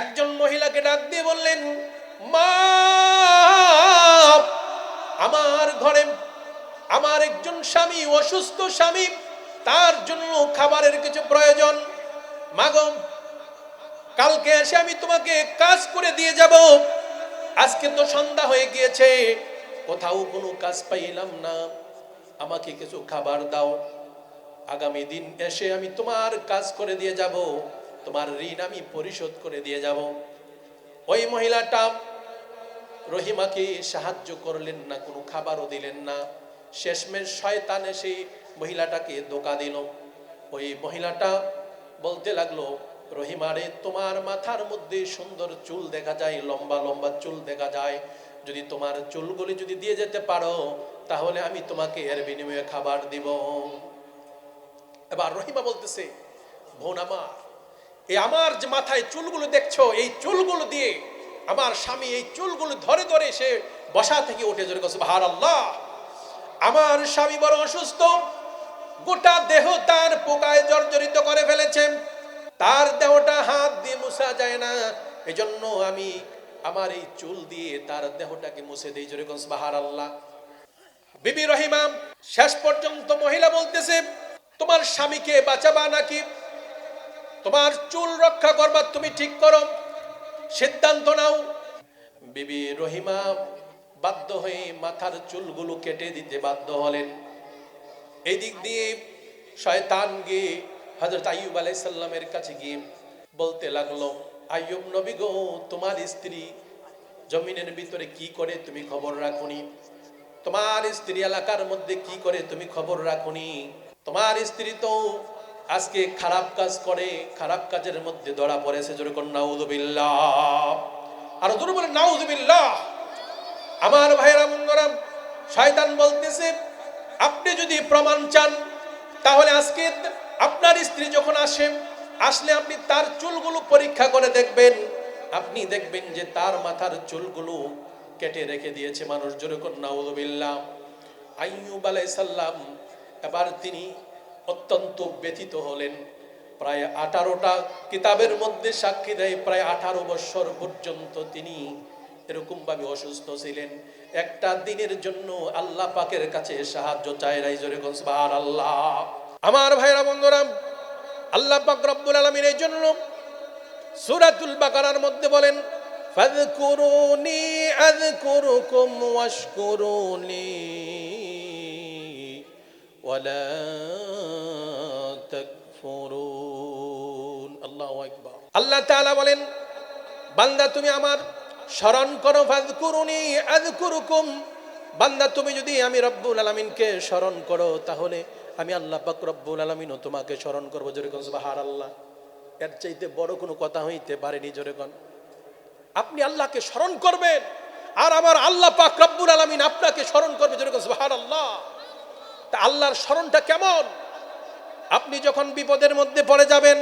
একজন মহিলাকে ডাক দিয়ে বললেন, মা, আমার ঘরে আমার একজন স্বামী, অসুস্থ স্বামী, তার জন্য খাবারের কিছু প্রয়োজন। মাগো, কালকে এসে আমি তোমাকে কাজ করে দিয়ে যাব। আজকে তো সন্ধ্যা হয়ে গিয়েছে, কোথাও কোনো কাজ পাইলাম না, আমাকে কিছু খাবার দাও। আগামী দিন এসে আমি তোমার কাজ করে দিয়ে যাব, তোমার ঋণ আমি পরিশোধ করে দিয়ে যাব। ওই মহিলাটা রহিমাকে সাহায্য করলেন না, কোনো খাবারও দিলেন না। শেষমেশ শয়তান এসে মহিলাটাকে ধোঁকা দিল। ওই মহিলাটা বলতে লাগলো, রহিমারে, তোমার মাথার মধ্যে সুন্দর চুল দেখা যায়, লম্বা লম্বা চুল দেখা যায়, যদি তোমার চুলগুলি যদি দিয়ে যেতে পারো তাহলে আমি তোমাকে এর বিনিময়ে খাবার দিব। এবার রহিমা বলতেছে, বোন আমার, এই আমার যে মাথায় চুলগুলো দেখছো, এই চুলগুলো দিয়ে আমার স্বামী এই চুলগুলো ধরে ধরে সে বসা থেকে উঠে জোরে গেছে, সুবহানাল্লাহ। আমার স্বামী বড় অসুস্থ, গোটা দেহ তার পোকায় জর্জরিত করে ফেলেছে, তার দেহটা হাত দিয়ে মুছা যায় না, এজন্য আমি আমার এই চুল দিয়ে তার দেহটাকে মুছে দেই, জোরে গেছে সুবহানাল্লাহ। বিবি রহিমা শেষ পর্যন্ত মহিলা বলতেছে, তোমার স্বামীকে বাঁচাবা নাকি তোমার চুল রক্ষা করবা, তুমি ঠিক করো, সিদ্ধান্ত নাও। বিবি রহিমা বাধ্য হয়ে মাথার চুলগুলো কেটে দিতে বাধ্য হলেন। এই দিক দিয়ে শয়তান গিয়ে হযরত আইয়ুব আলাইহিস সালামের কাছে গিয়ে বলতে লাগলো, আইয়ুব নবী গো, তোমার স্ত্রী জমিনের ভিতরে কি করে তুমি খবর রাখুনি, তোমার স্ত্রী এলাকার মধ্যে কি করে তুমি খবর রাখুনি, তোমার স্ত্রী তো আজকে খারাপ কাজ করে, খারাপ কাজের মধ্যে ধরা পড়েছে, যেরকম নাউযুবিল্লাহ। আর জোরে বলে নাউযুবিল্লাহ। আমার ভাইরা বন্ধুরা, শয়তান বলতেছে, আপনি যদি প্রমাণ চান তাহলে আজকে আপনার স্ত্রী যখন আসলে আপনি তার চুলগুলো পরীক্ষা করে দেখবেন, আপনি দেখবেন যে তার মাথার চুলগুলো কেটে রেখে দিয়েছে মানুষ, যেরকম নাউযুবিল্লাহ। আইয়ুব আলাইহিস সালাম এবার তিনি অত্যন্ত ব্যথিত হলেন। প্রায় 18টা কিতাবের মধ্যে সাক্ষী দেয়, প্রায় 18 বছর পর্যন্ত তিনি এরকম ভাবে অসুস্থ ছিলেন। একটা দিনের জন্য আল্লাহ পাকের কাছে সাহায্য চায় নাই, জোরে বলুন সুবহানাল্লাহ। আমার ভাইরা বন্ধুরা, আল্লাহ পাক রব্বুল আলামিন এই জন্য সূরাতুল বাকারার মধ্যে বলেন, ফাযকুরুনি আযকুরুকুম ওয়াশকুরুনি ওয়ালা তাকফুরুন। আল্লাহু আকবার। আল্লাহ তাআলা বলেন, বান্দা তুমি আমার স্মরণ করো, ফাযকুরুনি আযকুরুকুম, বান্দা তুমি যদি আমি রব্বুল আলামিনকে স্মরণ করো তাহলে আমি আল্লাহ পাক রব্বুল আলামিনও তোমাকে স্মরণ করব, জোরে কোন সুবহানাল্লাহ। এর চাইতে বড় কোনো কথা হইতে পারেনি, জোরে কোন। আপনি আল্লাহকে স্মরণ করবেন আর আমার আল্লাহ পাক রব্বুল আলামিন আপনাকে স্মরণ করবে, জোরে কোন সুবহানাল্লাহ। তা আল্লাহর স্মরণটা কেমন? আপনি যখন বিপদের মধ্যে পড়ে যাবেন,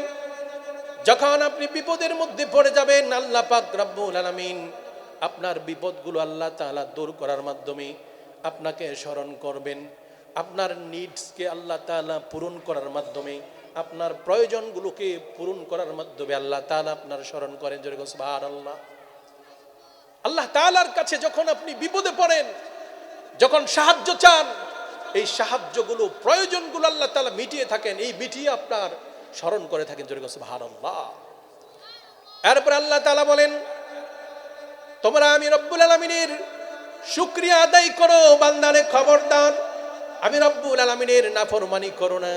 যখন আপনি বিপদের মধ্যে পড়ে যাবেন, আল্লাহ পাক রব্বুল আলামিন আপনার বিপদগুলো আল্লাহ তাআলা দূর করার মাধ্যমে আপনাকে স্মরণ করবেন। আপনার নিডসকে আল্লাহ তাআলা পূরণ করার মাধ্যমে, আপনার প্রয়োজনগুলোকে পূরণ করার মাধ্যমে আল্লাহ তাআলা আপনার স্মরণ করেন, জোরে বলুন সুবহানাল্লাহ। আল্লাহ তাআলার কাছে যখন আপনি বিপদে পড়েন, যখন সাহায্য চান, এই সাহায্যগুলো, প্রয়োজনগুলো আল্লাহ তাআলা মিটিয়ে থাকেন, এই মিটিয়ে আপনার স্মরণ করে থাকেন, জোরে বলুন সুবহানাল্লাহ। এরপর আল্লাহ তাআলা বলেন, তোমরা আমি রব্বুল আলামিনের শুকরিয়া আদায় করো, বান্দারে খবরদার আমি রব্বুল আলামিনের নাফরমানি করো না,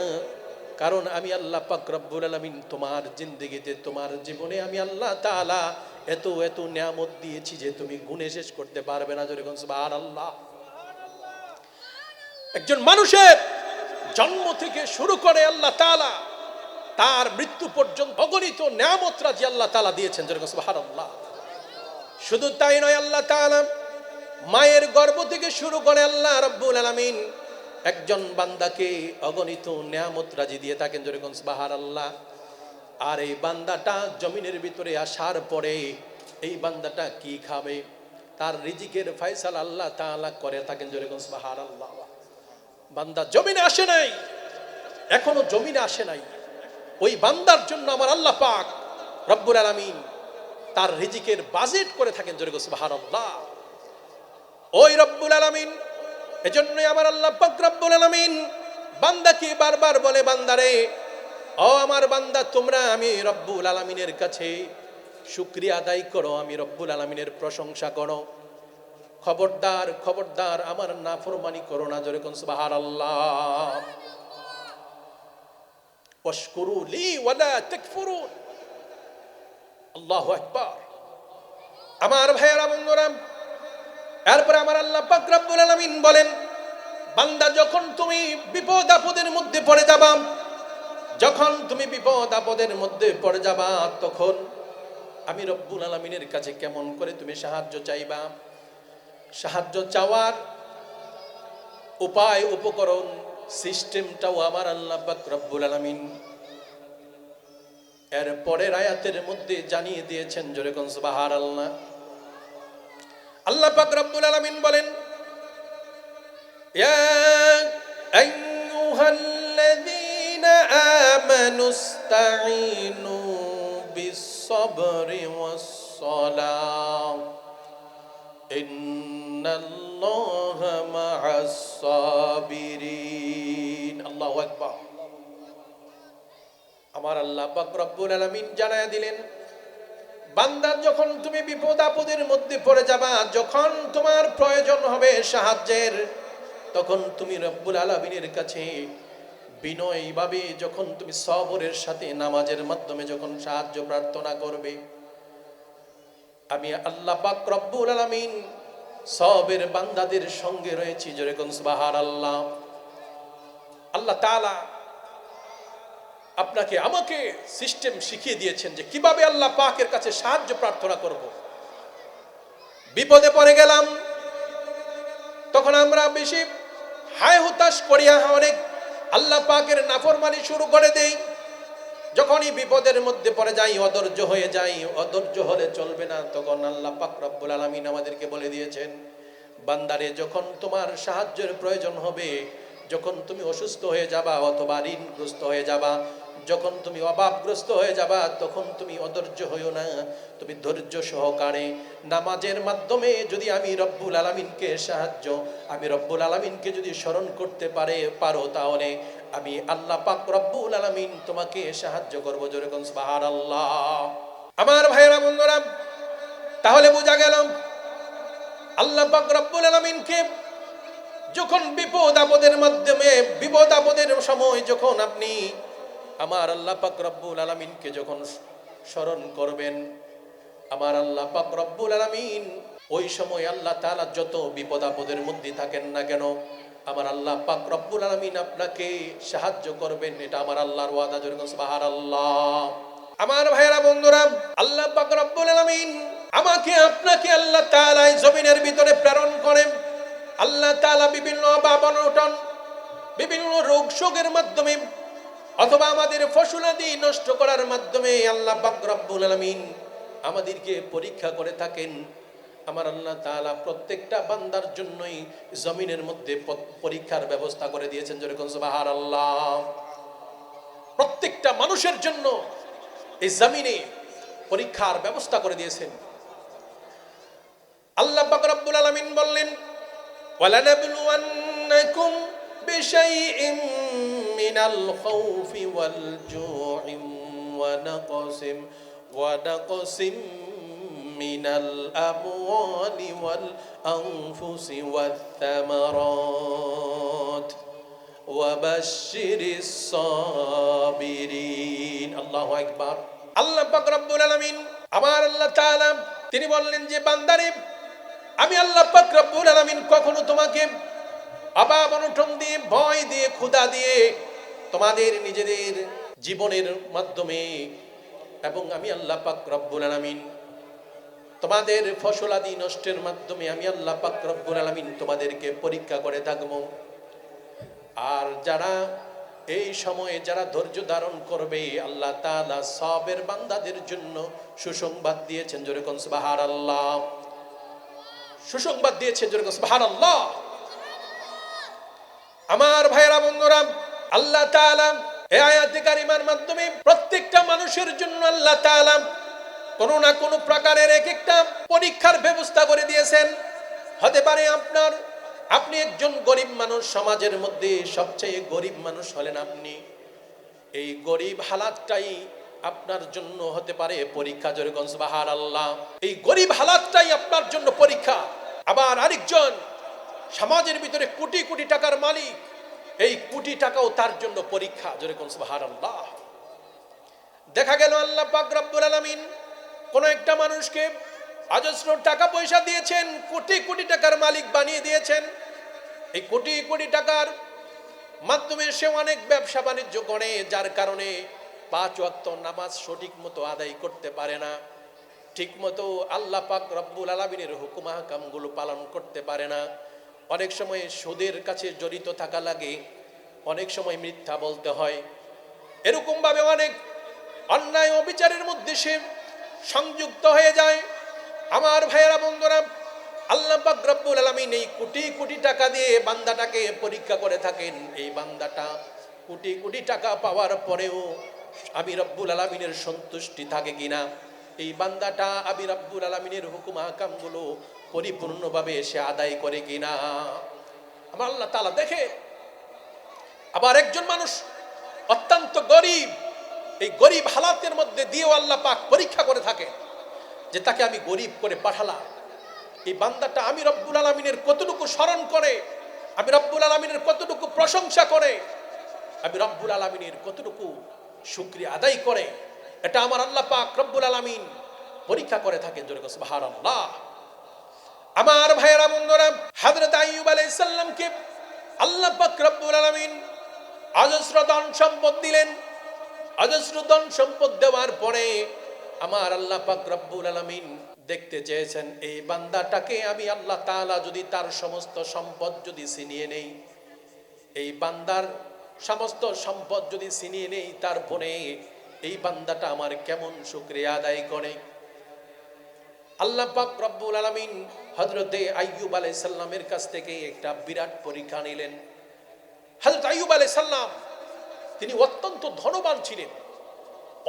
কারণ আমি আল্লাহ পাক রব্বুল আলামিন তোমার জিন্দেগিতে, তোমার জীবনে আমি আল্লাহ তাআলা এত এত নিয়ামত দিয়েছি যে তুমি গুণে শেষ করতে পারবে না, জোরে বলুন সুবহানাল্লাহ। একজন মানুষের জন্ম থেকে শুরু করে আল্লাহ তাআলা তার মৃত্যু পর্যন্ত অগণিত নিয়ামত রাজি আল্লাহ তাআলা দিয়েছেন, জোরে বলুন সুবহানাল্লাহ। শুধু তাই নয়, আল্লাহ তাআলা মায়ের গর্ভ থেকে শুরু করে আল্লাহ রাব্বুল আলামিন একজন বান্দাকে অগণিত নিয়ামত রাজি দিয়ে থাকেন, জোরে বলুন সুবহানাল্লাহ। আর এই বান্দাটা জমিনের ভিতরে আসার পরে এই বান্দাটা কি খাবে, তার রিজিকের ফয়সালা আল্লাহ তাআলা করে থাকেন, জোরে বলুন সুবহানাল্লাহ। বান্দা জমিনে আসে নাই, এখনো জমিনে আসে নাই, ওই বান্দার জন্য আমার আল্লাহ পাক রব্বুল আলামিন তার রিজিকের বাজেট করে থাকেন। জোরে সুবহানাল্লাহ। ওই রব্বুল আলামিন, এজন্যই আমার আল্লাহ পাক রব্বুল আলামিন বান্দাকে বারবার বলে, বান্দারে, ও আমার বান্দা, তোমরা আমি রব্বুল আলামিনের কাছে শুকরিয়া আদায় করো, আমি রব্বুল আলামিনের প্রশংসা করো। খবরদার খবরদার আমার নাফরমানি করো না। জোরে কোন সুবহানাল্লাহ। ওয়াশকুরু লি ওয়ালা তাকফুরুন। আল্লাহু আকবার। আমার ভাইয়েরা, বন্ধুরা, এরপরে আমার আল্লাহ পাক রব্বুল আলামিন বলেন, বান্দা, যখন তুমি বিপদ আপদের মধ্যে পড়ে যাবা, যখন তুমি বিপদ আপদের মধ্যে পড়ে যাবা, তখন আমি রব্বুল আলামিনের কাছে কেমন করে তুমি সাহায্য চাইবা। সাহায্য চাওয়ার উপায়, উপকরণ, সিস্টেমটাও আমার আল্লাহ পাক রব্বুল আলামিন এর পরের আয়াতের মধ্যে জানিয়ে দিয়েছেন। জোরে কোন সুবহানাল্লাহ। আল্লাহ পাক রব্বুল আলামিন বলেন, ইয়া আইয়ুহাল্লাযীনা আমানুস্তাঈনু বিস-সাবরি ওয়াস-সালাহ ইন্নাল্লাহা মা'আস-সাবিরিন। আল্লাহু আকবার। আমার আল্লাহ পাক রব্বুল আলামিন জানায়া দিলেন, বান্দা, যখন তুমি বিপদ আপদের মধ্যে পড়ে যাবা, যখন তোমার প্রয়োজন হবে সাহায্যের, তখন তুমি রব্বুল আলামিনের কাছে বিনয়ীভাবে, যখন তুমি সবরের সাথে নামাজের মাধ্যমে যখন সাহায্য প্রার্থনা করবে, আমি আল্লাহ পাক রব্বুল আলামিন সবের বান্দাদের সঙ্গে রয়েছি। জোরে কোন সুবহানাল্লাহ। আল্লাহ তাআলা আপনাকে আমাকে সিস্টেম শিখিয়ে দিয়েছেন যে কিভাবে আল্লাহ পাকের কাছে সাহায্য প্রার্থনা করব। বিপদে পড়ে গেলাম, তখন আমরা বেশি হায় হুতাশ করিয়া অনেক আল্লাহ পাকের নাফরমানি শুরু করে দেই। যখনই বিপদের মধ্যে পড়ে যাই, অধৈর্য হয়ে যাই। অধৈর্য হলে চলবে না। তখন আল্লাহ পাক রব্বুল আলামিন আমাদেরকে বলে দিয়েছেন, বান্দারে, যখন তোমার সাহায্যের প্রয়োজন হবে, যখন তুমি অসুস্থ হয়ে যাবা অথবা ঋণগ্রস্ত হয়ে যাবা, যখন তুমি অভাবগ্রস্ত হয়ে যাবা, তখন তুমি অধৈর্য হইও না। তুমি ধৈর্য সহকারে নামাজের মাধ্যমে যদি আমি রব্বুল আলামিনকে আমি রব্বুল আলামিনকে যদি স্মরণ করতে পারো, তাহলে আমি আল্লাহ পাক রব্বুল আলামিন তোমাকে সাহায্য করব। জোরে কোন সুবহানাল্লাহ। আমার ভাইয়েরা, বন্ধুরা, তাহলে বোঝা গেল আল্লাহ পাক রব্বুল আলামিনকে যখন বিপদ আপদের মাধ্যমে, বিপদ আপদের সময় যখন আপনি আমার আল্লাহ পাক রব্বুল আলামিনকে যখন স্মরণ করবেন, আমার আল্লাহ পাক রব্বুল আলামিন ওই সময় আল্লাহ তাআলা যত বিপদ আপদের মধ্যে থাকেন না কেন, আমার আল্লাহ পাক রব্বুল আলামিন আপনাকে সাহায্য করবেন। এটা আমার আল্লাহর ওয়াদা। জোরে সুবহানাল্লাহ। আমার ভাইয়েরা, বন্ধুরা, আল্লাহ পাক রব্বুল আলামিন আমাকে আপনাকে আল্লাহ তাআলা এই জমিনের ভিতরে প্রেরণ করেন। আল্লাহ তাআলা বিভিন্ন অভাব-অনটন, বিভিন্ন রোগ শোকের মাধ্যমে অথবা আমাদের ফসলাদি নষ্ট করার মাধ্যমে আল্লাহ পাক রব্বুল আলামিন আমাদেরকে পরীক্ষা করে থাকেন। আমার আল্লাহ তাআলা প্রত্যেকটা বান্দার জন্যই জমিনের মধ্যে পরীক্ষার ব্যবস্থা করে দিয়েছেন। জোরে কোন সুবহানাল্লাহ। প্রত্যেকটা মানুষের জন্য এই জমিনে পরীক্ষার ব্যবস্থা করে দিয়েছেন। আল্লাহ পাক রব্বুল আলামিন বললেন, ওয়ালানাবলুওয়ান্নাকুম বিশাইইম মিনাল খাউফি ওয়াল জু'i ওয়া নাকসিম মিনাল আমওয়ালি ওয়াল আনফুসি ওয়াত থামারাত ওয়া বাশশিরিস সাবিরিন। আল্লাহু আকবার। আল্লাহ পাক রব্বুল আলামিন, আমার আল্লাহ তাআলা, তিনি বললেন যে, বান্দারে, আমি আল্লাহ পাক রব্বুল আলামিন কখনো তোমাকে অভাব অনটন দিয়ে, ভয় দিয়ে, ক্ষুধা দিয়ে, তোমাদের নিজেদের জীবনের মাধ্যমে, এবং আমি আল্লাহ পাক রব্বুল আলামিন তোমাদের ফসলাদি নষ্টের মাধ্যমে আমি আল্লাহ পাক রব্বুল আলামিন তোমাদেরকে পরীক্ষা করে থাকবো। আর যারা এই সময়ে যারা ধৈর্য ধারণ করবে, আল্লাহ তাআলা সবের বান্দাদের জন্য সুসংবাদ দিয়েছেন। জোরে কোন সুবহানাল্লাহ। সুসংবাদ দিয়েছেন। জোরে কোন সুবহানাল্লাহ। আমার ভাইয়েরা, বন্ধুরা, আল্লাহ তাআলা এই আয়াতে কারিমার মাধ্যমে প্রত্যেকটা মানুষের জন্য আল্লাহ তাআলা কোনো না কোনো প্রকারের এক একটা পরীক্ষার ব্যবস্থা করে দিয়েছেন। হতে পারে আপনি একজন গরিব মানুষ, সমাজের মধ্যে সবচেয়ে গরিব মানুষ হলেন আপনি। এই গরিব হালাতটাই আপনার জন্য হতে পারে পরীক্ষা। যেরকম সুবহানাল্লাহ, এই গরিব হালাতটাই আপনার জন্য পরীক্ষা। আবার আরেকজন সমাজের ভিতরে কোটি কোটি টাকার মালিক, এই কোটি টাকাও তার জন্য পরীক্ষা। যেরকম সুবহানাল্লাহ। দেখা গেল আল্লাহ পাক রব্বুল আলামিন কোন একটা মানুষকে অজস্র টাকা পয়সা দিয়েছেন, কোটি কোটি টাকার মালিক বানিয়ে দিয়েছেন। এই কোটি কোটি টাকার মাধ্যমে সে অনেক ব্যবসা বাণিজ্য করে, যার কারণে 5 ওয়াক্ত নামাজ সঠিক মতো আদায় করতে পারে না, ঠিক মতো আল্লাহ পাক রব্বুল আলামিনের হুকুম আহকামগুলো পালন করতে পারে না। অনেক সময় সুদের কাছে জড়িত থাকা লাগে, অনেক সময় মিথ্যা বলতে হয়। এরকম ভাবে অনেক অন্যায় অবিচারের মধ্যে সে সংযুক্ত হয়ে যায়। আমার ভাইয়েরা বন্ধুরা, আল্লাহ পাক রব্বুল আলামিন এই কোটি কোটি টাকা দিয়ে বান্দাটাকে পরীক্ষা করে থাকেন। এই বান্দাটা কোটি কোটি টাকা পাওয়ার পরেও আমি রব্বুল আলামিনের সন্তুষ্টি থাকে কিনা, এই বান্দাটা আমি রব্বুল আলামিনের হুকুম আহকামগুলো পরিপূর্ণভাবে সে আদায় করে কিনা, আমার আল্লাহ তাআলা দেখে। আবার একজন মানুষ অত্যন্ত গরিব, এই গরিব হালাতের মধ্যে দিয়েও আল্লাহ পাক পরীক্ষা করে থাকে যে তাকে আমি গরিব করে পাঠালাম। এই বান্দাটা আমি রব্বুল আলামিনের কতটুকু স্মরণ করে, আমি রব্বুল আলামিনের কতটুকু প্রশংসা করে, আমি রব্বুল আলামিনের কতটুকু শুকরিয়া আদায় করে, এটা আমার আল্লাহ পাক রব্বুল আলামিন পরীক্ষা করে থাকেন। যেরকম সুবহানাল্লাহ। আমার ভাইয়েরা বন্ধুরা, হযরত আইয়ুব আলাইহিস সালামকে আল্লাহ পাক রব্বুল আলামিন অজস্র ধন সম্পদ দিলেন। অজস্র ধন সম্পদ দেওয়ার পরে আমার আল্লাহ পাক রব্বুল আলামিন দেখতে চেয়েছেন এই বান্দাটাকে আমি আল্লাহ তাআলা যদি তার সমস্ত সম্পদ যদি ছিনিয়ে নেই, এই বান্দার সমস্ত সম্পদ যদি ছিনিয়ে নেই, তারপরে এই বান্দাটা আমার কেমন শুকরিয়া আদায় করে। আল্লাহ পাক রব্বুল আলামিন হযরতে আইয়ুব আলাইহিস সালামের কাছ থেকে একটা বিরাট পরীক্ষা নিলেন। হযরত আইয়ুব আলাইহিস সালাম তিনি অত্যন্ত ধনবান ছিলেন,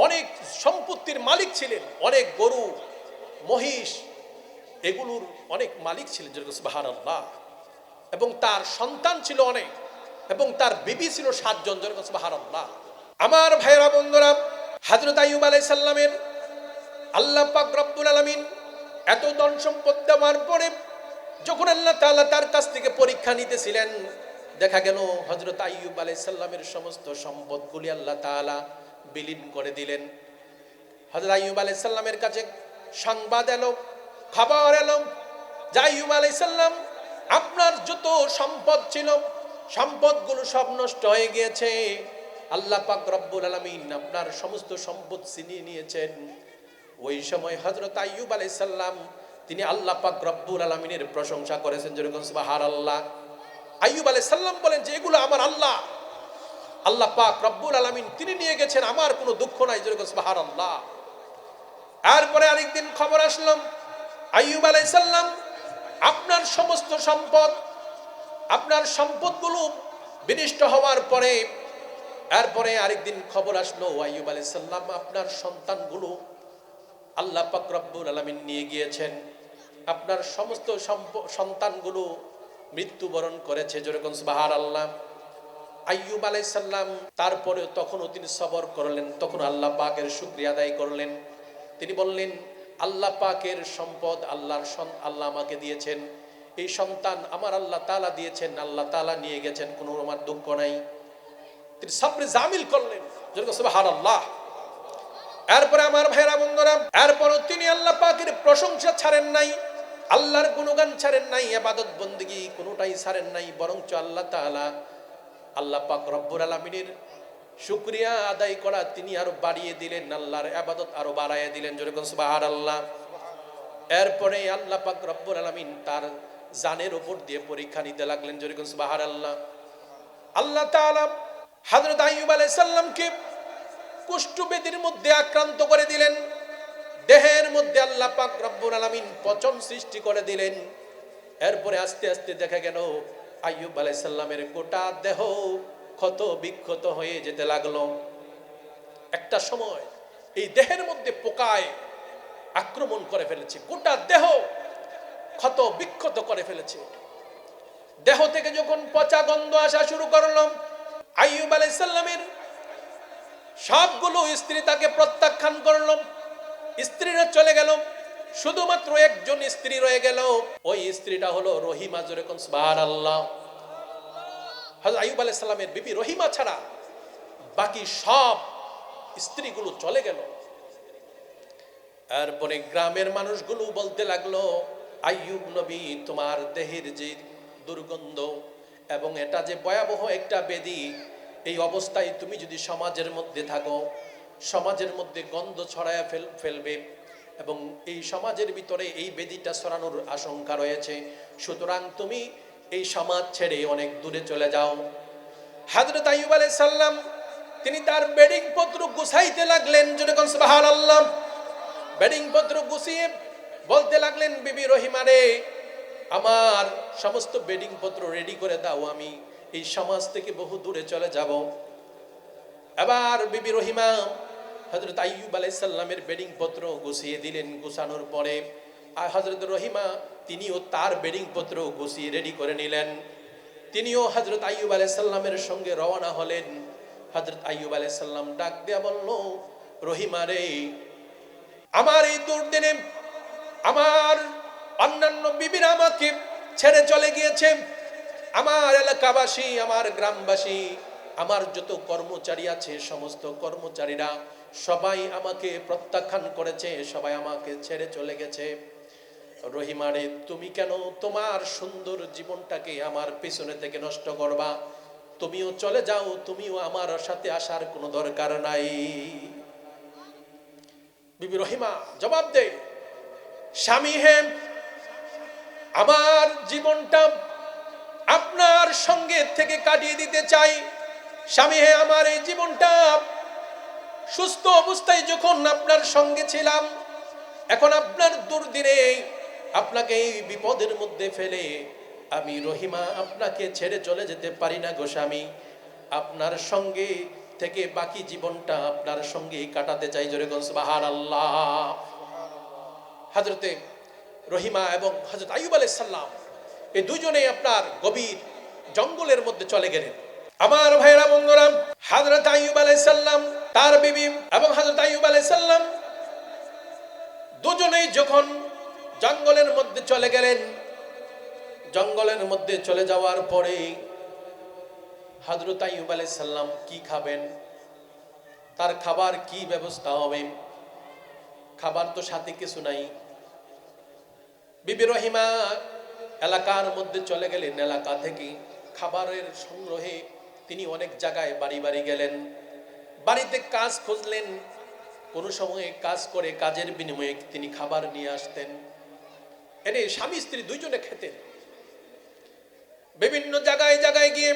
অনেক সম্পত্তির মালিক ছিলেন, অনেক গরু মহিষ এগুলোর অনেক মালিক ছিলেন। সুবহানাল্লাহ। এবং তার সন্তান ছিল অনেক, এবং তার বিবি ছিল 7 জন। সুবহানাল্লাহ। আমার ভাইরা বন্ধুরা, হযরত আইয়ুব আলাইহিস সালামের আল্লাহ পাক রব্বুল আলামিন এত ধন সম্পদ দেওয়ার পরে যখন আল্লাহ তাআলা তার কাছ থেকে পরীক্ষা নিতেছিলেন, দেখা গেল হযরত আইয়ুব আলাইহিস সালামের সমস্ত সম্পদগুলি আল্লাহ তাআলা বিলীন করে দিলেন। হযরত আইয়ুব আলাইহিস সালামের কাছে সংবাদ এলো, খবর এলো যে আইয়ুব আলাইহিস সালাম আপনার যত সম্পদ ছিল সম্পদগুলো সব নষ্ট হয়ে গিয়েছে। আল্লাহ পাক রব্বুল আলামিন আপনার সমস্ত সম্পদ ছিনিয়ে নিয়েছেন। ওই সময় হযরত আইয়ুব আলাইহিস সালাম তিনি আল্লাহ পাক রব্বুল আলামিনের প্রশংসা করেছেন। যেরকম সুবহানাল্লাহ। আইয়ুব আলাইহিস সালাম বলেন যে এগুলো আমার আল্লাহ, আল্লাহ পাক রব্বুল আলামিন তিনি নিয়ে গেছেন, আমার কোনো দুঃখ নাই। যেরকম সুবহানাল্লাহ। এরপরে আরেকদিন খবর আসলো আইয়ুব আলাইহিস সালাম আপনার সমস্ত সম্পদ, আপনার সম্পদগুলো বিনষ্ট হওয়ার পরে এরপরে আরেকদিন খবর আসলো আইয়ুব আলাইহিস সালাম আপনার সন্তানগুলো আল্লাহ পাক রব্বুল আলামিন নিয়ে গিয়েছেন, আপনার সমস্ত সন্তানগুলো মৃত্যুবরণ করেছে। যেরকম সুবহানাল্লাহ। আইয়ুব আলাইহিস সালাম তারপরে তখনও তিনি সবর করলেন, তখন আল্লাহ পাকের শুকরিয়া আদায় করলেন। তিনি বললেন আল্লাহ পাকের সম্পদ আল্লাহ আমাকে দিয়েছেন, এই সন্তান আমার আল্লাহ তাআলা দিয়েছেন, আল্লাহ তাআলা নিয়ে গেছেন, কোনো আমার দুঃখ নাই। তিনি সবরে জামিল করলেন। যেরকম সুবহানাল্লাহ। এরপরে আমার ভাইরা বন্ধুরা, এরপরও তিনি আল্লাহ পাকের প্রশংসা ছাড়েন নাই, আল্লাহর গুণগান ছাড়েন নাই, ইবাদত বন্দেগী কোনোটাই ছাড়েন নাই, বরঞ্চ আল্লাহ তাআলা আল্লাহ পাক রব্বুল আলামিনের শুকরিয়া আদায় করা তিনি আরো বাড়িয়ে দিলেন, আল্লাহর ইবাদত আরো বাড়াইয়া দিলেন। যেরকম সুবহানাল্লাহ। এরপরে আল্লাহ পাক রব্বুল আলামিন তার জানের উপর দিয়ে পরীক্ষা নিতে লাগলেন। যেরকম সুবহানাল্লাহ। আল্লাহ তাআলা হযরত আইয়ুব আলাইহিস সালামকে কুষ্ঠব্যাধির মধ্যে আক্রান্ত করে দিলেন, দেহের মধ্যে আল্লাহ পাক রব্বুল আলামিন পচন সৃষ্টি করে দিলেন। এরপরে আস্তে আস্তে দেখা গেল আইয়ুব আলাইহিস সালামের গোটা দেহ ক্ষত বিক্ষত হয়ে যেতে লাগলো। একটা সময় এই দেহের মধ্যে পোকায় আক্রমণ করে ফেলেছে, গোটা দেহ ক্ষত বিক্ষত করে ফেলেছে। দেহ থেকে যখন পচা গন্ধ আসা শুরু করলো, আইয়ুব আলাইহিস সালামের সবগুলো স্ত্রী তাকে প্রত্যাখ্যান করলো, স্ত্রীরা চলে গেল, শুধুমাত্র একজন স্ত্রী রয়ে গেল। ওই স্ত্রীটা হলো রহিমা। জোরে কোন সুবহানাল্লাহ। হযরত আইয়ুব আলাইহিস সালামের বিবি রহিমা ছাড়া বাকি সব স্ত্রীগুলো চলে গেল। এরপরে গ্রামের মানুষগুলো বলতে লাগলো, আইয়ুব নবী, তোমার দেহের যে দুর্গন্ধ এবং এটা যে ভয়াবহ একটা ব্যাধি, এই অবস্থায় তুমি যদি সমাজের মধ্যে থাকো, সমাজের মধ্যে গন্ধ ছড়ায় ফেলবে এবং এই সমাজের ভিতরে এই ব্যাধিটা ছড়ানোর আশঙ্কা রয়েছে। সুতরাং তুমি এই সমাজ ছেড়ে অনেক দূরে চলে যাও। হযরত আইয়ুব আলাইহিস সালাম তিনি তার বেডিং পত্র গুছাইতে লাগলেন। যখন সুবহানাল্লাহ, বেডিং পত্র গুছিয়ে বলতে লাগলেন, বিবি রহিমা রে, আমার সমস্ত বেডিং পত্র রেডি করে দাও, আমি এই সমাজ থেকে বহু দূরে চলে যাব। এবার বিবি রহিমা হযরত আইয়ুব আলাইহিস সালামের বেডিং পত্র গুছিয়ে দিলেন। গুছানোর পরে আর হযরত রহিমা তিনিও তার বেডিং পত্র গুছিয়ে রেডি করে নিলেন। তিনিও হযরত আইয়ুব আলাইহিস সালামের সঙ্গে রওনা হলেন। হযরত আইয়ুব আলাইহিস সালাম ডাক দিয়া বলল, রহিমা রে, আমার এই দুর্দিনে আমার অন্যান্য বিবিরা আমাকে ছেড়ে চলে গিয়েছে। আমার এলাকাবাসী, আমার গ্রামবাসী, আমার যত কর্মচারী আছে, সমস্ত কর্মচারীরা সবাই আমাকে প্রত্যাখ্যান করেছে, সবাই আমাকে ছেড়ে চলে গেছে। রহিমা রে, তুমি কেন তোমার সুন্দর জীবনটাকে আমার পিছনে থেকে নষ্ট করবা? তুমিও চলে যাও, তুমিও আমার সাথে আসার কোনো দরকার নাই। বিবি রহিমা জবাব দেয়, স্বামী হে, আমার জীবনটা আপনার সঙ্গে থেকে কাটিয়ে দিতে চাই। স্বামী হে, আমার এই জীবনটা সুস্থ অবস্থায় যখন আপনার সঙ্গে ছিলাম, এখন আপনার দুর্দিনে আপনাকে এই বিপদের মধ্যে ফেলে আমি রহিমা আপনাকে ছেড়ে চলে যেতে পারি না গো স্বামী। আপনার সঙ্গে থেকে বাকি জীবনটা আপনার সঙ্গেই কাটাতে চাই। জোরে কোন সুবহানাল্লাহ। হযরতে রহিমা এবং হযরত আইয়ুব আলাইহিস সালাম এই দুজনেই আপনার গভীর জঙ্গলের মধ্যে চলে গেলেন। আমার ভাইরা বন্ধুরা, হযরত আইয়ুব আলাইহিস সালাম, তার বিবি এবং হযরত আইয়ুব আলাইহিস সালাম দুজনেই যখন জঙ্গলের মধ্যে চলে গেলেন, জঙ্গলের মধ্যে চলে যাওয়ার পরে হযরত আইয়ুব আলাইহিস সালাম কি খাবেন, তার খাবার কি ব্যবস্থা হবে? খাবার তো সাথে কিছু নাই। বিবি রহিমা এলাকার মধ্যে চলে গেলেন। এলাকা থেকে খাবারের সংগ্রহে তিনি অনেক জায়গায় বাড়ি বাড়ি গেলেন, বাড়িতে কাজ খুঁজলেন। কোনো সময়ে কাজ করে কাজের বিনিময়ে তিনি খাবার নিয়ে আসতেন, এনে স্বামী স্ত্রী দুইজনে খেতেন। বিভিন্ন জায়গায় জায়গায় গিয়ে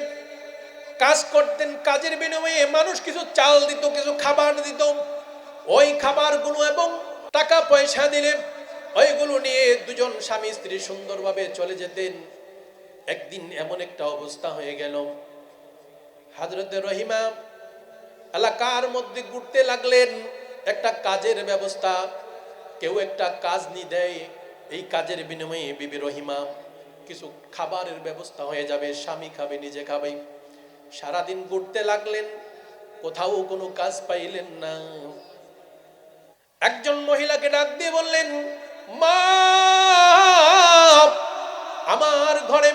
কাজ করতেন, কাজের বিনিময়ে মানুষ কিছু চাল দিত, কিছু খাবার দিত। ওই খাবারগুলো এবং টাকা পয়সা দিলে ওইগুলো নিয়ে দুজন স্বামী স্ত্রী সুন্দরভাবে চলে যেতেন। একদিন এমন একটা অবস্থা হয়ে গেল, হযরতে রহিমা এলাকার মধ্যে ঘুরতে লাগলেন। একটা কাজের ব্যবস্থা, কেউ একটা কাজ নিয়ে দেয়, এই কাজের বিনিময়ে বিবি রহিমা কিছু খাবারের ব্যবস্থা হয়ে যাবে, স্বামী খাবে, নিজে খাবে। সারাদিন ঘুরতে লাগলেন, কোথাও কোনো কাজ পাইলেন না। একজন মহিলাকে ডাক দিয়ে বললেন, মা, আমার ঘরে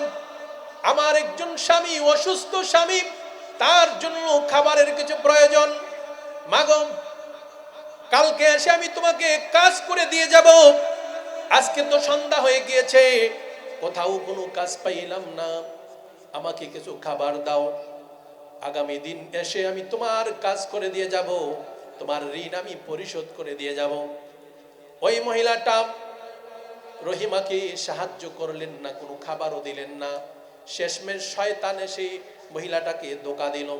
আমার একজন স্বামী, অসুস্থ স্বামী, তার জন্য খাবারের কিছু প্রয়োজন। মাগো, কালকে এসে আমি তোমাকে কাজ করে দিয়ে যাব। আজকে তো সন্ধ্যা হয়ে গিয়েছে, কোথাও কোনো কাজ পাইলাম না, আমাকে কিছু খাবার দাও। আগামী দিন এসে আমি তোমার কাজ করে দিয়ে যাব, তোমার ঋণ আমি পরিশোধ করে দিয়ে যাব। ওই মহিলাটা রহিমাকে সাহায্য করলেন না, কোনো খাবারও দিলেন না। শেষমেশ শয়তান এসে মহিলাটাকে ধোঁকা দিল।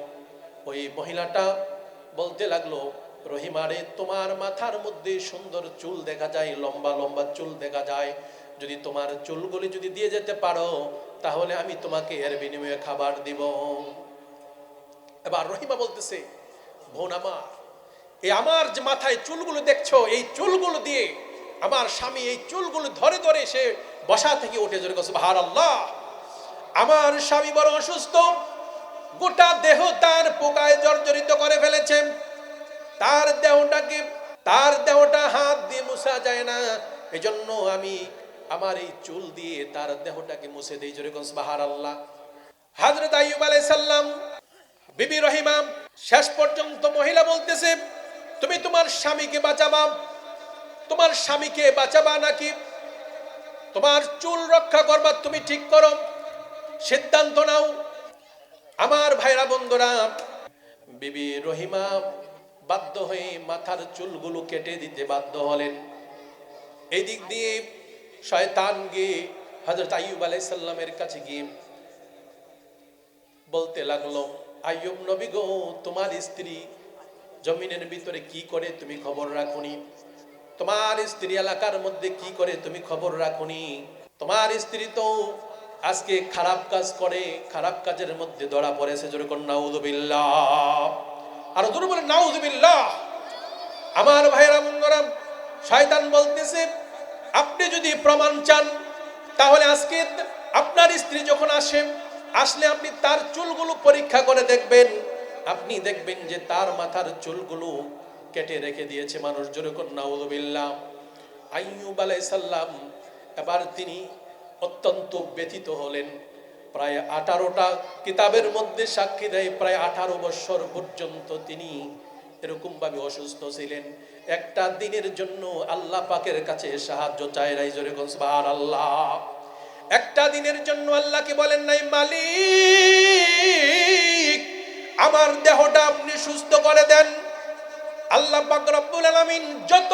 ওই মহিলাটা বলতে লাগলো, রহিমারে, তোমার মাথার মধ্যে সুন্দর চুল দেখা যায়, লম্বা লম্বা চুল দেখা যায়, যদি তোমার চুলগুলি যদি দিয়ে যেতে পারো তাহলে আমি তোমাকে এর বিনিময়ে খাবার দিব। এবার রহিমা বলতেছে, বোন আমার, এই আমার যে মাথায় চুলগুলো দেখছো, এই চুলগুলো দিয়ে আমার স্বামী এই চুলগুলো ধরে ধরে সে বসা থেকে উঠে জোরে সুবহানাল্লাহ। আমার স্বামী বড় অসুস্থ, গোটা দেহ তার পোকায় জর্জরিত করে ফেলেছে, তার দেহটা হাত দিয়ে মুছা যায় না, এজন্য আমি আমার এই চুল দিয়ে তার দেহটাকে মুছে দেই জোরে সুবহানাল্লাহ। হযরত আইয়ুব আলাইহিস সালাম, বিবি রহিমা শেষ পর্যন্ত মহিলা বলতেছে, তুমি তোমার স্বামীকে বাঁচাবা, তোমার স্বামীকে বাঁচাবা নাকি তোমার চুল রক্ষা করবা, তুমি ঠিক করো, সিদ্ধান্ত নাও। আমার ভাইরা বন্ধুরা, বিবি রহিমা বাধ্য হয়ে মাথার চুলগুলো কেটে দিতে বাধ্য হলেন। এই দিক দিয়ে শয়তান গিয়ে হযরত আইয়ুব আলাইহিস সালামের কাছে গিয়ে বলতে লাগলো, আইয়ুব নবী গো, তোমার স্ত্রী জমিনের ভিতরে কি করে তুমি খবর রাখুনি, তোমার স্ত্রী এলাকার মধ্যে কি করে তুমি খবর রাখুনি, তোমার স্ত্রী তো আজকে খারাপ কাজ করে, খারাপ কাজের মধ্যে ধরা পড়েছে, জোরে কোন নাউযুবিল্লাহ, আর জোরে বলেন নাউযুবিল্লাহ। আমার ভাইরা বন্ধুরা, শয়তান বলতেছে, আপনি যদি প্রমাণ চান তাহলে আজকে আপনার স্ত্রী যখন আসলে আপনি তার চুলগুলো পরীক্ষা করে দেখবেন, আপনি দেখবেন যে তার মাথার চুলগুলো কেটে রেখে দিয়েছে মানুষ, জোরে কোন নাউযুবিল্লাহ। আইয়ুব আলাইহিস সালাম এবার তিনি অত্যন্ত ব্যথিত হলেন। প্রায় 18টা কিতাবের মধ্যে সাক্ষী দেয় প্রায় 18 বছর পর্যন্ত তিনি এরকম ভাবে অসুস্থ ছিলেন। একটা দিনের জন্য আল্লাহ পাকের কাছে সাহায্য চায় নাই, জোরে কোন সুবহানাল্লাহ। একটা দিনের জন্য আল্লাহকে বলেন নাই, মালিক আমার দেহটা আপনি সুস্থ করে দেন। আল্লাহ পাক রব্বুল আলামিন যত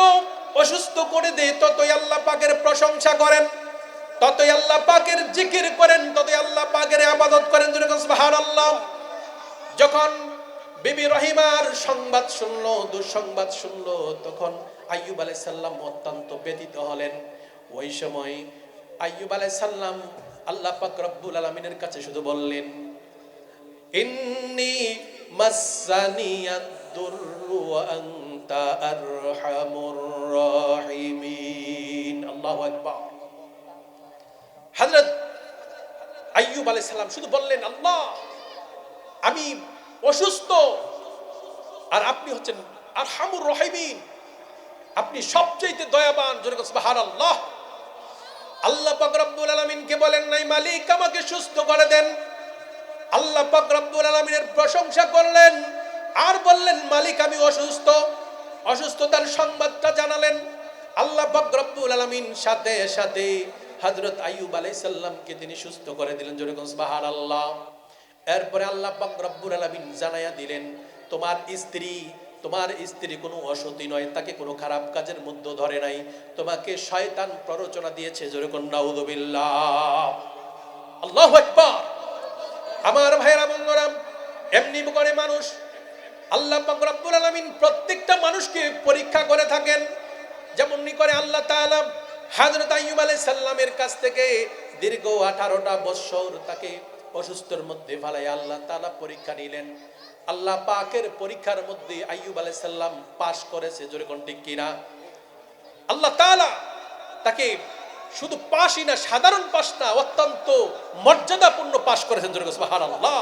অসুস্থ করে দেয় ততই আল্লাহ পাকের প্রশংসা করেন, ততই আল্লাহ পাকের জিকির করেন, ততই আল্লাহ পাকের ইবাদত করেন, জোরে কোন সুবহানাল্লাহ। যখন বিবি রহিমার সংবাদ শুনলো, দুঃসংবাদ শুনলো, তখন আইয়ুব আলাইহিস সালাম অত্যন্ত ব্যথিত হলেন। ওই সময় আইয়ুব আলাইহিস সালাম আল্লাহ পাক রব্বুল আলামিনের কাছে শুধু বললেন, ইন্নী মাসানিয়াদ দুররু ওয়া আনতা আরহামুর রাহিমিন। আল্লাহু আকবার। হযরত আইয়ুব আলাইহিস সালাম শুধু বললেন, আল্লাহ আমি অসুস্থ আর আপনি হচ্ছেন আরহামুর রাহিমিন, আপনি সবচেয়ে দয়াবান, জোরে বলেন সুবহানাল্লাহ। আল্লাহ পাক রব্বুল আলামিনকে বলেন নাই, মালিক আমাকে সুস্থ করে দেন। আল্লাহ পাক রব্বুল আলামিনের প্রশংসা করলেন আর বললেন, মালিক আমি অসুস্থ, অসুস্থতার সংবাদটা জানালেন। আল্লাহ পাক রব্বুল আলামিন সাথে সাথে হযরত আইয়ুব আলাইহিস সালামকে তিনি সুস্থ করে দিলেন, জোরে বলেন সুবহানাল্লাহ। এরপরে আল্লাহ পাক রব্বুল আলামিন জানায়া দিলেন, তোমার স্ত্রী কোনো অসতী নয়, তাকে কোনো খারাপ কাজের মধ্যে ধরে নাই, তোমাকে শয়তান প্ররোচনা দিয়েছে, জোরে কোন নাউযুবিল্লাহ। আল্লাহু আকবার। আমার ভাইরা বন্ধুরা, এমনি করে মানুষ আল্লাহ পাক রব্বুল আলামিন প্রত্যেকটা মানুষকে পরীক্ষা করে থাকেন। যেমনই করে আল্লাহ তাআলা হযরত আইয়ুব আলাইহিস সালামের কাছ থেকে দীর্ঘ 18টা বছর তাকে অসুস্থর মধ্যে ফেলায় আল্লাহ তাআলা পরীক্ষা নিলেন। আল্লাহ পাকের পরীক্ষার মধ্যে আইয়ুব আলাইহিস সালাম পাস করেছে, জোরে কোন ঠিক কিনা। আল্লাহ তাআলা তাকে শুধু পাসই না, সাধারণ পাস না, অত্যন্ত মর্যাদাপূর্ণ পাস করেছেন, জোরে কোন সুবহানাল্লাহ।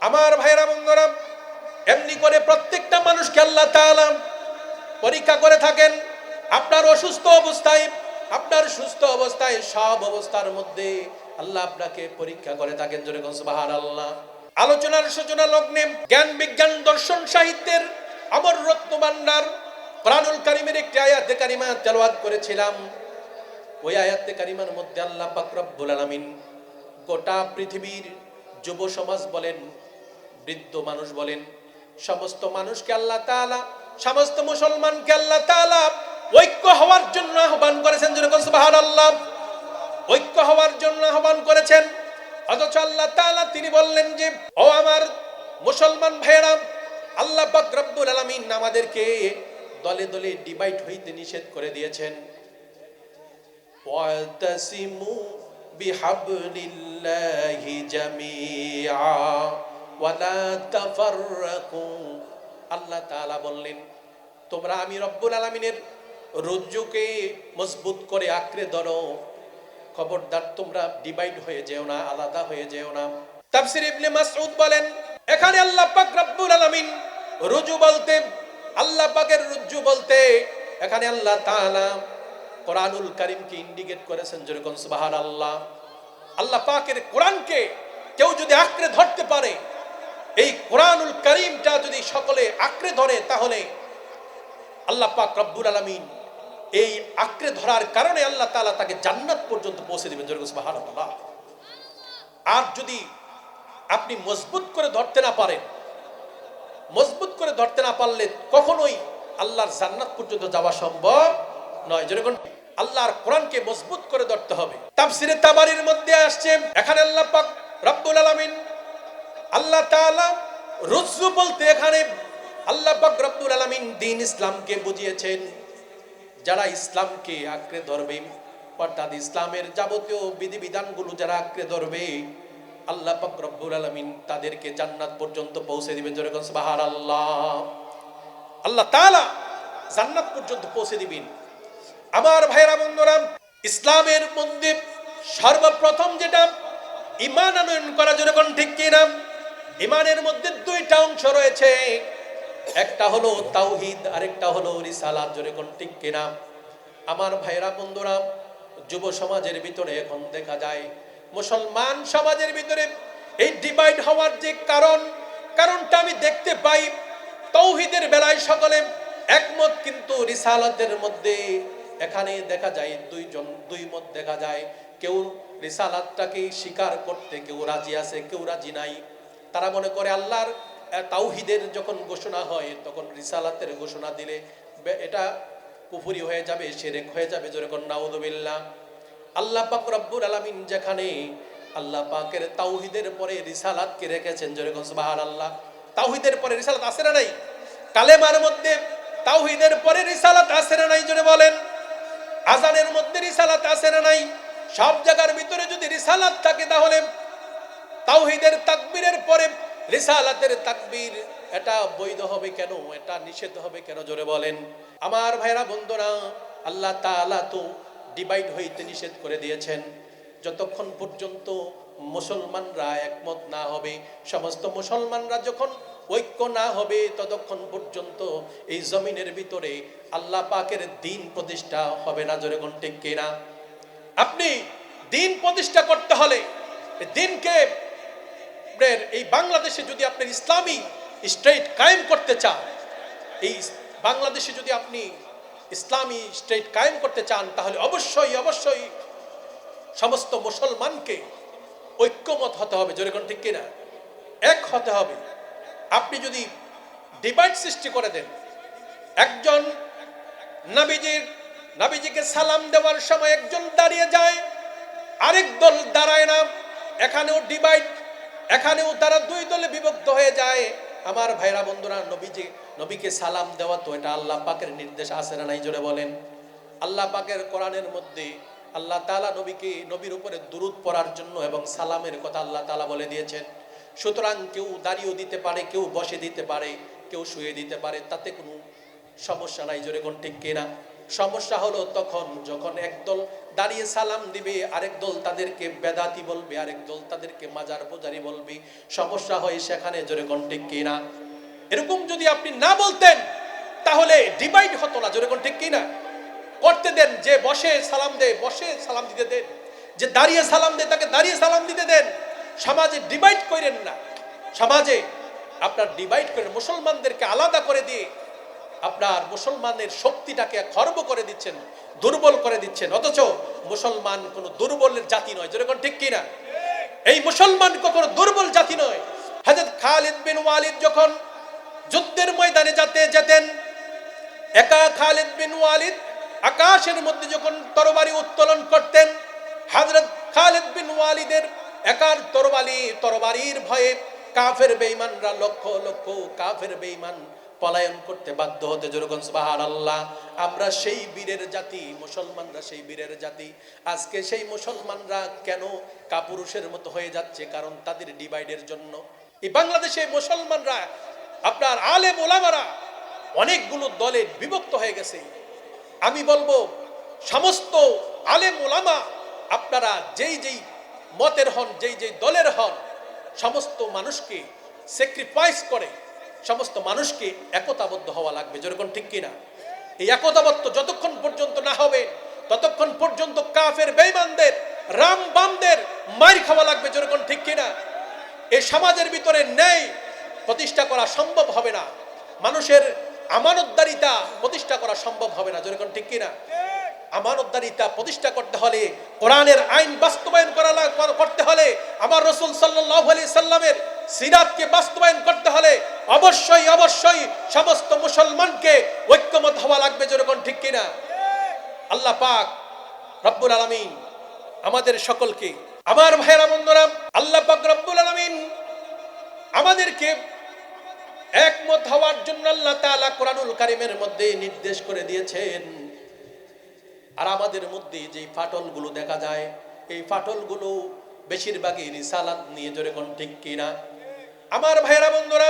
আমার ভাইরা বন্ধুরা, এমনি করে প্রত্যেকটা মানুষকে আল্লাহ তাআলা পরীক্ষা করে থাকেন। আপনার অসুস্থ অবস্থায়, আপনার সুস্থ অবস্থায়, সব অবস্থার মধ্যে আল্লাহ আপনাকে পরীক্ষা করে থাকেন, জোরে কোন সুবহানাল্লাহ। আলোচনার সূচনা লগ্নে জ্ঞান বিজ্ঞান দর্শন সাহিত্যের অমর রত্ন ভান্ডার কোরআনুল কারীমের একটি আয়াতে কারিমা তেলাওয়াত করেছিলাম। ওই আয়াতে কারিমার মধ্যে আল্লাহ পাক রব্বুল আলামিন গোটা পৃথিবীর যুব সমাজ বলেন, বৃদ্ধ মানুষ বলেন, সমস্ত মানুষকে আল্লাহ তাআলা, সমস্ত মুসলমানকে আল্লাহ তাআলা ঐক্য হওয়ার জন্য আহ্বান করেছেন, জোরে বলেন সুবহানাল্লাহ। ঐক্য হওয়ার জন্য আহ্বান করেছেন। অথচ আল্লাহ তাআলা তিনি বললেন যে, ও আমার মুসলমান ভাইয়েরা, আল্লাহ পাক রব্বুল আলামিন আমাদেরকে দলে দলে ডিভাইড হইতে নিষেধ করে দিয়েছেন। ওয়াতাসিমু বিহাবলিল্লাহি জামিআ ওয়ালা তাফাররাকু। আল্লাহ তাআলা বললেন, তোমরা আমি রব্বুল আলামিনের রজ্জুকে মজবুত করে আঁকড়ে ধরো, খবরদার তোমরা ডিভাইড হয়ে যেও না, আলাদা হয়ে যেও না। তাফসীর ইবনে মাসউদ বলেন, এখানে আল্লাহ পাক রব্বুল আলামিন রুজু বলতে, আল্লাহ পাকের রুজু বলতে এখানে আল্লাহ তাআলা কোরআনুল কারীমকে ইন্ডিকেট করেছেন। যেরকম সুবহানাল্লাহ, আল্লাহ পাকের কোরআনকে কেউ যদি আঁকড়ে ধরতে পারে, এই কোরআনুল কারীমটা যদি সকলে আঁকড়ে ধরে, তাহলে আল্লাহ পাক রব্বুল আলামিন এই আঁকড়ে ধরার কারণে আল্লাহ তাআলা তাকে জান্নাত পর্যন্ত পৌঁছে দিবেন। যেরকম সুবহানাল্লাহ। আর যদি আপনি মজবুত করে ধরতে না পারেন, মজবুত করে ধরতে না পারলে কখনোই আল্লাহর জান্নাত পর্যন্ত যাওয়া সম্ভব নয়। যেরকম আল্লাহর কোরআনকে মজবুত করে ধরতে হবে। তাফসীরে তাবারীর মধ্যে আসছে, এখানে আল্লাহ পাক রব্বুল আলামিন, আল্লাহ তাআলা রুজু বলতে এখানে আল্লাহ পাক রব্বুল আলামিন দ্বীন ইসলামকে বুঝিয়েছেন। যারা ইসলামকে আঁকড়ে ধরবে, অর্থাৎ ইসলামের যাবতীয় বিধিবিধানগুলো যারা আঁকড়ে ধরবে, আল্লাহ পাক রব্বুল আলামিন তাদেরকে জান্নাত পর্যন্ত পৌঁছে দিবেন। যেরকম সুবহানাল্লাহ, আল্লাহ তাআলা জান্নাত পর্যন্ত পৌঁছে দিবেন। আমার ভাইরা বন্ধুরা, ইসলামের মধ্যে সর্বপ্রথম যেটা ঈমান আনয়ন করা, যেরকম ঠিক কিনা? ঈমানের মধ্যে দুইটা অংশ রয়েছে, একটা হলো তাওহীদ, আরেকটা হলো রিসালাত। যেরকম ঠিক কিনা? আমার ভাইরা বন্ধুরা, যুব সমাজের ভিতরে এখন দেখা যায়, মুসলমান সমাজের ভিতরে এই ডিভাইড হওয়ার যে কারণটা আমি দেখতে পাই, তাওহীদের বেলায় সকলে একমত, কিন্তু রিসালাতের মধ্যে এখানে দেখা যায় দুই মত দেখা যায়। কেউ রিসালাতটাকে স্বীকার করতে কেউ রাজি আছে, কেউ রাজি নাই। তারা মনে করে আল্লাহর তাওহীদের যখন ঘোষণা হয়, তখন রিসালাতের ঘোষণা দিলে এটা কুফরি হয়ে যাবে, শিরক হয়ে যাবে। যেরকম নাউযুবিল্লাহ। আল্লাহ পাক রব্বুল আলামিন যেখানে আল্লাহ পাকের তাওহীদের পরে রিসালাতকে রেখেছেন, যেরকম সুবহানাল্লাহ। তাওহীদের পরে রিসালাত আছে না নাই? কালেমার মধ্যে তাওহীদের পরে রিসালাত আছে না নাই? জোরে বলেন। আযানের মধ্যে রিসালাত আছে না নাই? সব জায়গার ভিতরে যদি রিসালাত থাকে, তাহলে তাওহীদের তাকবীরের পরে রিসালাতের তাকবীর এটা বৈধ হবে কেন? এটা নিষিদ্ধ হবে কেন? জোরে বলেন। আমার ভাইরা বন্ধুরা, আল্লাহ তাআলা তো ডিভাইড হইতে নিষেধ করে দিয়েছেন। যতক্ষণ পর্যন্ত মুসলমানরা একমত না হবে, সমস্ত মুসলমানরা যখন ঐক্য না হবে, ততক্ষণ পর্যন্ত এই জমিনের ভিতরে আল্লাহ পাকের দ্বীন প্রতিষ্ঠা হবে না। জোরে কোন ঠিক কিনা? আপনি দ্বীন প্রতিষ্ঠা করতে হলে, দ্বীনকে এই বাংলাদেশে যদি আপনি ইসলামী স্টেট কায়েম করতে চান, এই বাংলাদেশে যদি আপনি ইসলামী স্টেট কায়েম করতে চান, তাহলে অবশ্যই সমস্ত মুসলমানকে ঐক্যমত হতে হবে। যেরকম ঠিক কিনা? এক হতে হবে। আপনি যদি ডিভাইড সৃষ্টি করে দেন, একজন নবীজিকে সালাম দেওয়ার সময় একজন দাঁড়িয়ে যায়, আরেক দল দাঁড়ায় না, এখানেও ডিভাইড, এখানেও তারা দুই দলে বিভক্ত হয়ে যায়। আমার ভাইরা বন্ধুরা, নবীকে সালাম দেওয়া তো এটা আল্লাহ পাকের নির্দেশ আছে না নাই? জোরে বলেন। আল্লাহ পাকের কোরআনের মধ্যে আল্লাহ তাআলা নবীর উপরে দুরূদ পড়ার জন্য এবং সালামের কথা আল্লাহ তাআলা বলে দিয়েছেন। সুতরাং কেউ দাঁড়িয়েও দিতে পারে, কেউ বসে দিতে পারে, কেউ শুয়ে দিতে পারে, তাতে কোনো সমস্যা নাই। জোরে কোন ঠিক কিনা? সমস্যা হলো তখন যখন একদল দাঁড়িয়ে সালাম দিবে, আরেক দল তাদেরকে বেদাতি বলবে, আরেক দল তাদেরকে মাজার পূজারি বলবে। সমস্যা হয় সেখানে। জোরে কোন ঠিক কিনা? এরকম যদি আপনি না বলতেন, তাহলে ডিভাইড হতো না। জোরে কোন ঠিক কিনা? করতে দেন, যে বসে সালাম দেয় বসে সালাম দিতে দেন, যে দাঁড়িয়ে সালাম দেয় তাকে দাঁড়িয়ে সালাম দিতে দেন। সমাজে ডিভাইড করেন না। সমাজে আপনার ডিভাইড করে মুসলমানদেরকে আলাদা করে দিয়ে আপনার মুসলমানের শক্তিটাকে খর্ব করে দিচ্ছেন, দুর্বল করে দিচ্ছেন। অথচ মুসলমান কোনো দুর্বলের জাতি নয়। যেরকম ঠিক কিনা? এই মুসলমান কখনো দুর্বল জাতি নয়। হযরত খালিদ বিন ওয়ালিদ যখন যুদ্ধের ময়দানে যেতেন, একা খালিদ বিন ওয়ালিদ আকাশের মধ্যে যখন তরবারি উত্তোলন করতেন, হযরত খালিদ বিন ওয়ালিদের একার তরবারির ভয়ে কাফের বেঈমানরা লক্ষ লক্ষ কাফের বেঈমান পলায়ন করতে বাধ্য হতে। যেরকম সুবহানাল্লাহ। আমরা সেই বীরের জাতি, মুসলমানরা সেই বীরের জাতি। আজকে সেই মুসলমানরা কেন কাপুরুষের মতো হয়ে যাচ্ছে? কারণ তাদের ডিভাইডের জন্য। এই বাংলাদেশে মুসলমানরা, আপনার আলেম ওলামারা অনেকগুলো দলে বিভক্ত হয়ে গেছে। আমি বলবো সমস্ত আলেম ওলামা আপনারা যেই যেই মতের হন, যেই যেই দলের হন, সমস্ত মানুষকে স্যাক্রিফাইস করে সমস্ত মানুষকে একতাবদ্ধ হওয়া লাগবে। যেরকম ঠিক কিনা? এই একতাবদ্ধ যতক্ষণ পর্যন্ত না হবে ততক্ষণ পর্যন্ত কাফের বেঈমানদের রাম বামদের মার খাওয়া লাগবে। যেরকম ঠিক কিনা? এই সমাজের ভিতরে ন্যায় প্রতিষ্ঠা করা সম্ভব হবে না, মানুষের আমানতদারিতা প্রতিষ্ঠা করা সম্ভব হবে না। যেরকম ঠিক কিনা? আমানতদারিতা প্রতিষ্ঠা করতে হলে, কোরআনের আইন বাস্তবায়ন করতে হলে, আমার রাসূল সাল্লাল্লাহু আলাইহি সাল্লামের সিরাতকে বাস্তবায়ন করতে হলে অবশ্যই অবশ্যই সমস্ত মুসলমানকে ঐক্যমত হওয়া লাগবে। যেরকম ঠিক কিনা? আল্লাহ পাক রব্বুল আলামিন আমাদের সকলকে, আমার ভাইয়েরা বন্ধুরা, আল্লাহ পাক রব্বুল আলামিন আমাদেরকে একমত হওয়ার জন্য আল্লাহ তাআলা কোরআনুল কারীমের মধ্যে নির্দেশ করে দিয়েছেন। আর আমাদের মধ্যে যে ফাটলগুলো দেখা যায়, এই ফাটলগুলো বেশিরভাগই রিসালাত নিয়ে। যেরকম ঠিক কিনা? আমার ভাইয়েরা বন্ধুরা,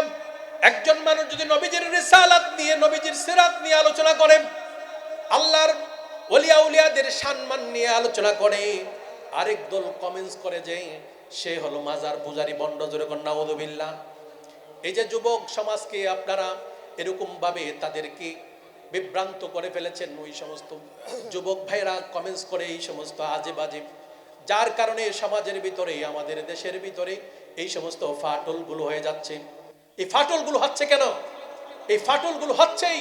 একজন মানুষ যদি নবীজির রিসালাত নিয়ে, নবীজির সিরাত নিয়ে আলোচনা করে, আল্লাহর ওলিয়া উলিয়াদের সম্মান নিয়ে আলোচনা করে, আরেক দল কমেন্টস করে যে সে হলো মাজার পূজারি, বন্ড। যেরকম নাউযুবিল্লাহ। এই যে যুবক সমাজকে আপনারা এরকম ভাবে তাদেরকে বিভ্রান্ত করে ফেলেছেন, ওই সমস্ত যুবক ভাইরা কমেন্টস করে এই সমস্ত আজে বাজে, যার কারণে সমাজের ভিতরে, আমাদের দেশের ভিতরে এই সমস্ত ফাটলগুলো হয়ে যাচ্ছে। এই ফাটলগুলো হচ্ছে কেন? এই ফাটলগুলো হচ্ছেই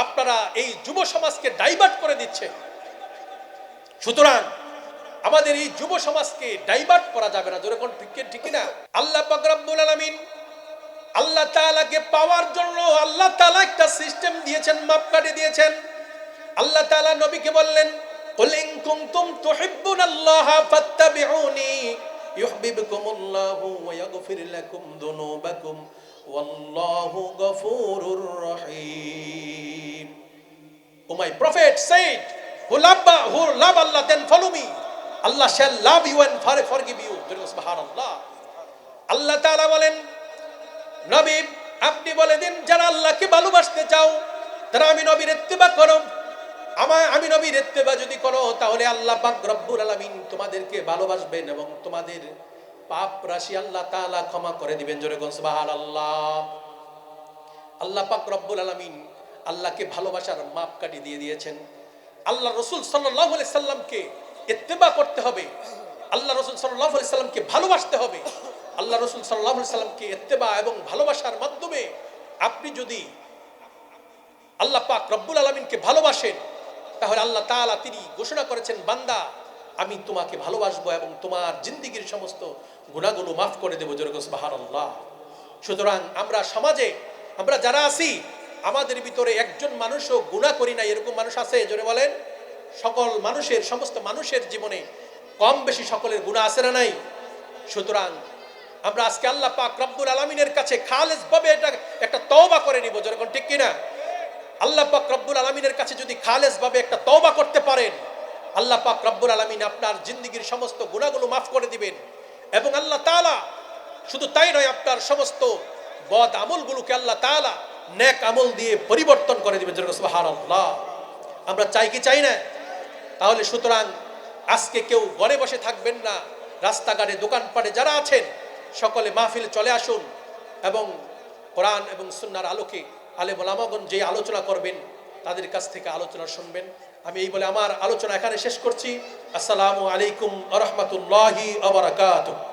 আপনারা এই যুব সমাজকে ডাইভার্ট করে দিচ্ছে। সুতরাং আমাদের এই যুব সমাজকে ডাইভার্ট করা যাবে না। যেরকম ঠিক না? আল্লাহ পাক রব্বুল আলামিন আল্লাহ তাআলাকে পাওয়ার জন্য আল্লাহ তাআলা একটা সিস্টেম দিয়েছেন, মাপকাঠি দিয়েছেন। আল্লাহ তাআলা নবীকে বললেন, কুল ইন কুনতুম তুহিব্বুনাল্লাহা ফাত্তাবিউনি ইউহিব্বুকুমুল্লাহু ওয়া ইয়াগফির লাকুম যুনুবাকুম ওয়াল্লাহু গফুরুর রহিম। Oh, my prophet said, who love Allah, then follow me. Allah shall love you and forgive you. Subhanallah. আল্লাহ তাআলা বলেন, নবী আপনি বলে দিন, যারা আল্লাহকে ভালোবাসতে চাও তারা আমি নবীর ইত্তেবা করো। আমি নবীর ইত্তেবা যদি করো, তাহলে আল্লাহ পাক রব্বুল আলামিন তোমাদেরকে ভালোবাসবেন এবং তোমাদের পাপ রাশি আল্লাহ তাআলা ক্ষমা করে দিবেন। জোরে বলুন সুবহানাল্লাহ। আল্লাহ পাক রব্বুল আলামিন আল্লাহকে ভালোবাসার মাপকাঠি দিয়ে দিয়েছেন। আল্লাহ রাসূল সাল্লাল্লাহু আলাইহি সাল্লামকে ইত্তেবা করতে হবে, আল্লাহ রাসূল সাল্লাল্লাহু আলাইহি সাল্লামকে ভালোবাসতে হবে। আল্লাহ রাসূল সাল্লাল্লাহু আলাইহি সাল্লামকে ইত্তেবা এবং ভালোবাসার মাধ্যমে আপনি যদি আল্লাহ পাক রব্বুল আলামিনকে ভালোবাসেন, তাহলে আল্লাহ তাআলা তিনি ঘোষণা করেছেন, বান্দা আমি তোমাকে ভালোবাসবো এবং তোমার জিন্দেগীর সমস্ত গুনাহগুলো মাফ করে দেব। জোরে বলুন সুবহানাল্লাহ। সুতরাং আমরা সমাজে আমরা যারা আছি, আমাদের ভিতরে একজন মানুষও গুনাহ করি না এরকম মানুষ আছে? জোরে বলেন। সকল মানুষের, সমস্ত মানুষের জীবনে কম বেশি সকলের গুনাহ আছে না নাই? সুতরাং আমরা আজকে আল্লাহ পাক রব্বুল আলামিনের কাছে খালেস ভাবে এটা একটা তওবা করে নিব। যেরকম ঠিক কিনা? আল্লাহ পাক রব্বুল আলামিনের কাছে যদি খালেস ভাবে একটা তওবা করতে পারেন, আল্লাহ পাক রব্বুল আলামিন আপনার জিন্দেগীর সমস্ত গুনাহগুলো মাফ করে দিবেন। এবং আল্লাহ তাআলা শুধু তাই নয়, আপনার সমস্ত বদ আমলগুলোকে আল্লাহ তাআলা নেক আমল দিয়ে পরিবর্তন করে দিবেন। সুবহানাল্লাহ। আমরা চাই কি চাই না? তাহলে সুতরাং আজকে কেউ ঘরে বসে থাকবেন না, রাস্তাঘাটে দোকানপাটে যারা আছেন সকলে মাহফিলে চলে আসুন এবং কোরআন এবং সুন্নাহর আলোকে আলেম ওলামাগণ যে আলোচনা করবেন তাদের কাছ থেকে আলোচনা শুনবেন। আমি এই বলে আমার আলোচনা এখানে শেষ করছি। আসসালামু আলাইকুম ওয়া রাহমাতুল্লাহি ওয়া বারাকাতুহু।